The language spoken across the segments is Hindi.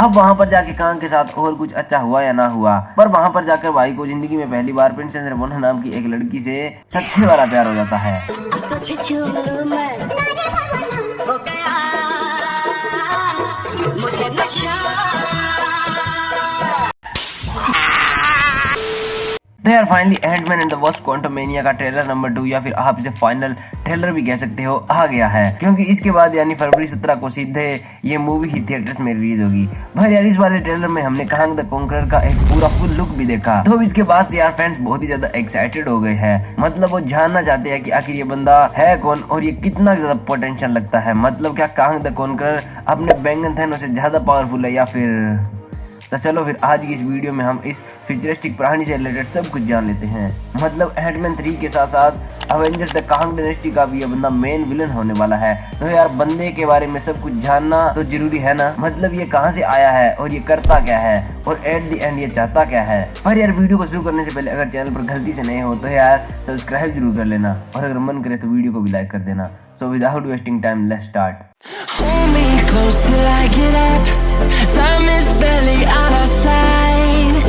अब वहाँ पर जाके कांग के साथ और कुछ अच्छा हुआ या ना हुआ, पर वहाँ पर जाकर भाई को जिंदगी में पहली बार प्रिंसेस रेमोना नाम की एक लड़की से सच्चे वाला प्यार हो जाता है। तो यार finally Ant-Man and the Wasp Quantumania का ट्रेलर नंबर 2 या फिर आप इसे फाइनल ट्रेलर भी कह सकते हो आ गया है, क्योंकि इसके बाद यानी फरवरी 17 को सीधे ये मूवी ही थिएटर्स में रिलीज होगी। भाई यार इस वाले ट्रेलर में हमने कांग द कॉन्करर का एक पूरा फुल लुक भी देखा, तो इसके बाद से यार फैंस बहुत ही ज्यादा एक्साइटेड हो गए हैं। मतलब वो जानना चाहते हैं कि आखिर ये बंदा है कौन और ये कितना ज्यादा पोटेंशियल लगता है। मतलब क्या कांग द कॉन्करर अपने बैंगन थैनोस से ज्यादा पावरफुल है या फिर। तो चलो फिर आज की इस वीडियो में हम इस फ्यूचरिस्टिक प्राणी से रिलेटेड सब कुछ जान लेते हैं। मतलब एंटमैन 3 के साथ साथ अवेंजर्स द कांग डायनेस्टी का भी ये बंदा मेन विलन होने वाला है। तो यार बंदे के बारे में सब कुछ जानना तो जरूरी है ना। मतलब ये कहाँ से आया है और ये करता क्या है और एट द एंड ये चाहता क्या है। पर यार वीडियो को शुरू करने से पहले अगर चैनल पर गलती से नए हो तो यार सब्सक्राइब जरूर कर लेना और अगर मन करे तो वीडियो को भी लाइक कर देना। So without wasting time let's start. Hold me close till I get up. Time is barely on our side.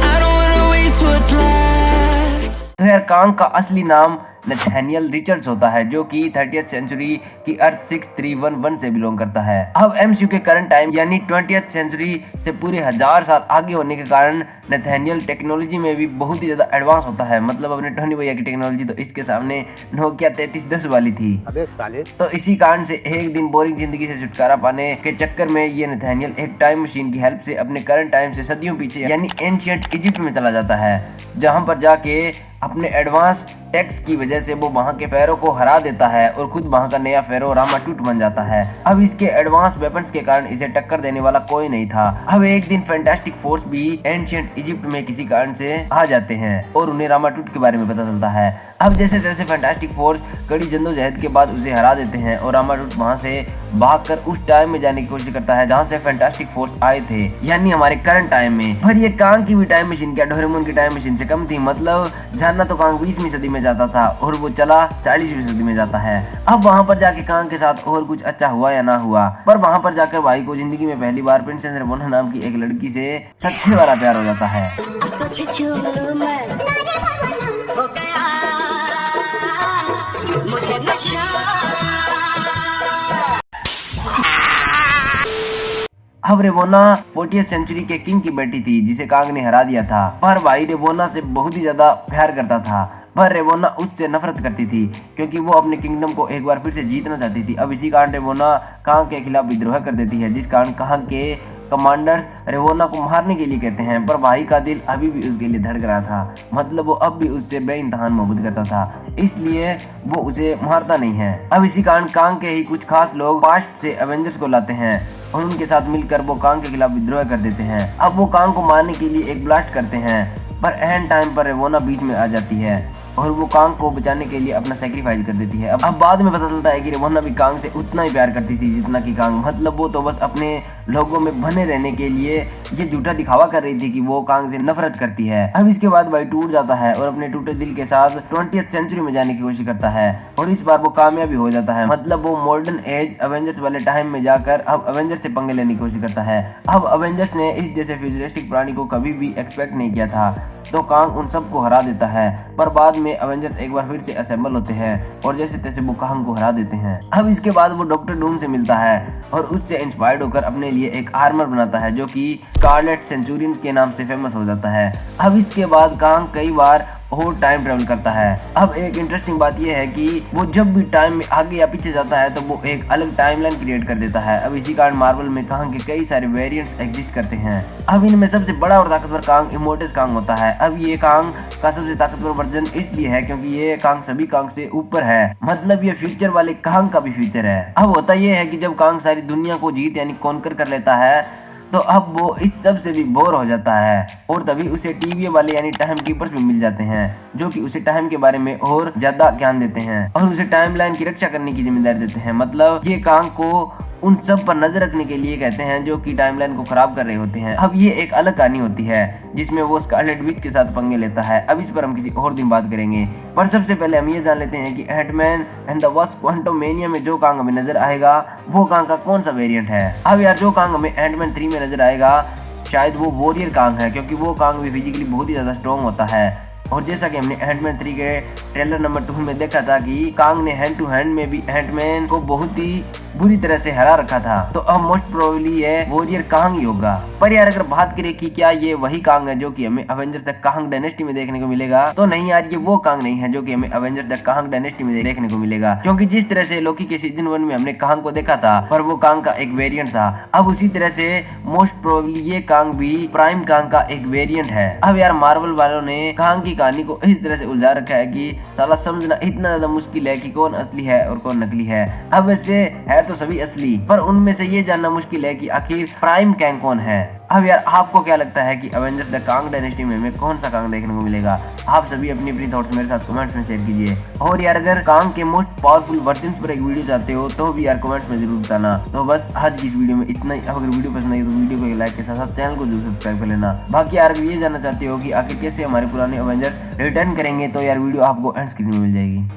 I don't wanna waste what's left. तो यार कांग का असली नाम नथानियल रिचर्ड्स होता है, जो कि 30th सेंचुरी की अर्थ 6311 से बिलोंग करता है। अब एमसीयू के करंट टाइम यानी 20th सेंचुरी से पूरे 1000 साल आगे होने के कारण नथानियल टेक्नोलॉजी में भी बहुत ही ज्यादा एडवांस होता है। मतलब अपने टोनी भैया की टेक्नोलॉजी तो इसके सामने नोकिया 3310 वाली थी। अबे साले। तो इसी कारण से एक दिन बोरिंग जिंदगी से छुटकारा पाने के चक्कर में ये नथानियल एक टाइम मशीन की हेल्प से अपने करंट टाइम से सदियों पीछे यानी एंशिएंट इजिप्ट में चला जाता है, जहां पर जाके अपने एडवांस टैक्स की वजह से वो वहां के फेरो को हरा देता है और खुद वहां का नया फेरो रामाटूट बन जाता है। अब इसके एडवांस वेपन्स के कारण इसे टक्कर देने वाला कोई नहीं था। अब एक दिन फैंटास्टिक फोर्स भी एंशिएंट इजिप्ट में किसी कारण से आ जाते हैं और उन्हें रामाटूट के बारे में पता चलता है। अब जैसे तैसे फैंटास्टिक फोर्स कड़ी जद्दोजहद के बाद उसे हरा देते हैं और रामाटूट वहां से भागकर उस टाइम में जाने की कोशिश करता है जहां से फैंटास्टिक फोर्स आए थे, यानी हमारे करंट टाइम में। पर ये कांग की भी टाइम मशीन क्या डोरेमोन की टाइम मशीन से कम थी। मतलब जानना तो कांग 20वीं सदी में जाता था और वो चला 40वीं सदी में जाता है। अब वहां पर जाके कांग के साथ और कुछ अच्छा हुआ या ना हुआ, पर वहां पर जाकर भाई को जिंदगी में पहली बार प्रिंसेस रेमोना नाम की एक लड़की से सच्चे वाला प्यार हो जाता है। अब रेवोना 40th सेंचुरी के किंग की बेटी थी जिसे कांग ने हरा दिया था, पर भाई रेवोना से बहुत ही ज्यादा प्यार करता था। पर रेवोना उससे नफरत करती थी क्योंकि वो अपने किंगडम को एक बार फिर से जीतना चाहती थी। अब इसी कारण रेवोना कांग के खिलाफ विद्रोह कर देती है, जिस कारण कांग के कमांडर्स रेवोना को मारने के लिए कहते हैं, पर भाई का दिल अभी भी उसके लिए धड़क रहा था। मतलब वो अब भी उससे बेइंतहा मोहब्बत करता था, इसलिए वो उसे मारता नहीं है। अब इसी कारण कांग के ही कुछ खास लोग पास्ट से एवेंजर्स को लाते हैं और उनके साथ मिलकर वो कांग के खिलाफ विद्रोह कर देते हैं। अब वो कांग को मारने के लिए एक ब्लास्ट करते हैं, पर एंड टाइम पर रेवोना बीच में आ जाती है और वो कांग को बचाने के लिए अपना सेक्रीफाइस कर देती है। अब बाद में पता चलता है कि रेवोना भी कांग से उतना ही प्यार करती थी जितना कि कांग। मतलब वो तो बस अपने लोगों में बने रहने के लिए ये झूठा दिखावा कर रही थी कि वो कांग से नफरत करती है। अब इसके बाद भाई टूट जाता है और अपने टूटे दिल के साथ 20th सेंचुरी में जाने की कोशिश करता है और इस बार वो कामयाब भी हो जाता है। मतलब वो मॉडर्न एज अवेंजर्स वाले टाइम में जाकर अब अवेंजर्स से पंगे लेने की कोशिश करता है। अब अवेंजर्स ने इस जैसे फ्यूचरिस्टिक प्राणी को कभी भी एक्सपेक्ट नहीं किया था, तो कांग उन सबको हरा देता है। पर बाद में अवेंजर्स एक बार फिर से असेंबल होते हैं और जैसे तैसे वो कांग को हरा देते हैं। अब इसके बाद वो डॉक्टर डूम से मिलता है और उससे इंस्पायर्ड होकर अपने लिए एक आर्मर बनाता है जो कि स्कारलेट सेंचुरियन के नाम से फेमस हो जाता है। अब इसके बाद कांग कई बार और टाइम ट्रेवल करता है। अब एक इंटरेस्टिंग बात यह है कि वो जब भी टाइम में आगे या पीछे जाता है तो वो एक अलग टाइमलाइन क्रिएट कर देता है। अब इसी कारण मार्वल में कांग के कई सारे वेरिएंट्स एग्जिस्ट करते हैं। अब इनमें सबसे बड़ा और ताकतवर कांग इमोर्टस कांग होता है। अब ये कांग का सबसे ताकतवर वर्जन इसलिए है क्योंकि ये कांग सभी कांग से ऊपर है। मतलब ये फ्यूचर वाले कांग का भी फ्यूचर है। अब होता यह है कि जब कांग सारी दुनिया को जीत यानी कॉन्कर कर लेता है तो अब वो इस सब से भी बोर हो जाता है और तभी उसे टीवी वाले यानी टाइम कीपर्स भी मिल जाते हैं जो कि उसे टाइम के बारे में और ज्यादा ज्ञान देते हैं और उसे टाइमलाइन की रक्षा करने की जिम्मेदारी देते हैं। मतलब ये कांग को उन सब पर नजर रखने के लिए कहते हैं जो कि टाइमलाइन को खराब कर रहे होते हैं। अब ये एक अलग कहानी होती है जिसमें वो स्कारलेट विच के साथ पंगे लेता है। अब इस पर हम किसी और दिन बात करेंगे, पर सबसे पहले हम ये जान लेते हैं कि Ant Man and the Wasp Quantumania में जो कांग हमें नजर आएगा वो कांग का कौन सा वेरिएंट है। अब यार जो कांग हमें एंटमैन 3 में नजर आएगा शायद वो वॉरियर कांग है, क्योंकि वो कांग भी फिजिकली बहुत ही ज्यादा स्ट्रॉन्ग होता है। और जैसा कि हमने एंटमैन 3 के ट्रेलर नंबर 2 में देखा था कि कांग ने हैंड टू हैंड में भी एंटमैन को बहुत ही बुरी तरह से हरा रखा था, तो अब मोस्ट प्रोबेबली ये वॉरियर कांग ही होगा। पर यार अगर बात करें कि क्या ये वही कांग है जो कि हमें अवेंजर्स द कांग डायनेस्टी में देखने को मिलेगा, तो नहीं यार, ये वो कांग नहीं है जो कि हमें अवेंजर्स द कांग डायनेस्टी में देखने को मिलेगा। क्योंकि जिस तरह से लोकी के सीजन 1 में हमने कांग को देखा था पर वो कांग का एक वेरिएंट था, अब उसी तरह से मोस्ट प्रोबेबली ये कांग भी प्राइम कांग का एक वेरिएंट है। अब यार मार्वल वालों ने कांग की कहानी को इस तरह से उलझा रखा है कि साला समझना इतना ज्यादा मुश्किल है कि कौन असली है और कौन नकली है। अब वैसे है तो सभी असली, पर उनमें से ये जानना मुश्किल है कि आखिर प्राइम कांग कौन है। अब यार आपको क्या लगता है कि अवेंजर्स द कांग डायनेस्टी में हमें कौन सा कांग देखने को मिलेगा? आप सभी अपनी अपनी थॉट्स मेरे साथ कमेंट्स में शेयर कीजिए। और यार अगर कांग के मोस्ट पावरफुल वर्जन्स पर एक वीडियो चाहते हो तो भी यार कमेंट्स में जरूर बताना। तो बस आज की इस वीडियो में इतना ही। अगर वीडियो पसंद आई तो वीडियो को एक लाइक के साथ साथ चैनल को जरूर सब्सक्राइब कर लेना। बाकी यार अगर ये जानना चाहते हो कि आखिर कैसे हमारे पुराने अवेंजर्स रिटर्न करेंगे तो यार वीडियो आपको एंड स्क्रीन में मिल जाएगी।